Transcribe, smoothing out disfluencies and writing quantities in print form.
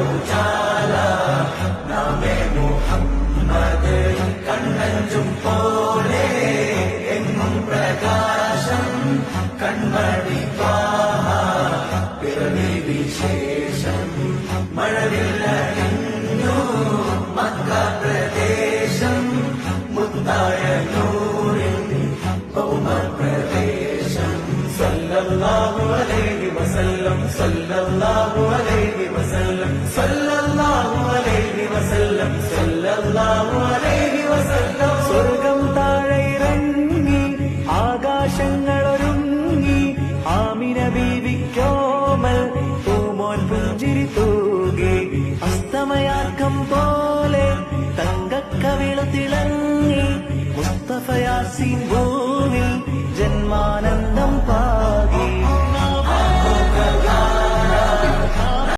ഉജാല നാമേ മുഹമ്മദ് കണ്ണഞ്ചും പോലെ എങ്ങും പ്രകാശം കൺമണി ത്വാഹ പിറവി വിശേഷം മഴവില്ലണിഞ്ഞു മക്ക പ്രദേശം മുത്തായ നൂറിൻ ഭൗമപ്രദേശം സല്ലല്ലാഹു അലൈഹി വസല്ലം സല്ലല്ലാഹു അലൈഹി വസല്ലം സല്ലല്ലാഹു അലൈഹി വസല്ലം സല്ലല്ലാഹു അലൈഹി വസല്ലം സ്വർഗം താഴെ ഇറങ്ങി ആകാശങ്ങളൊരുങ്ങി ആമിന ബീവിക്കോമൽ പൂമോൻ പുഞ്ചിരി തൂകി അസ്തമയാർക്കം പോലെ തങ്കക്കവിള തിളങ്ങി മുസ്തഫ യാസീൻ ഭൂവിൽ ജന്മാനന്ദം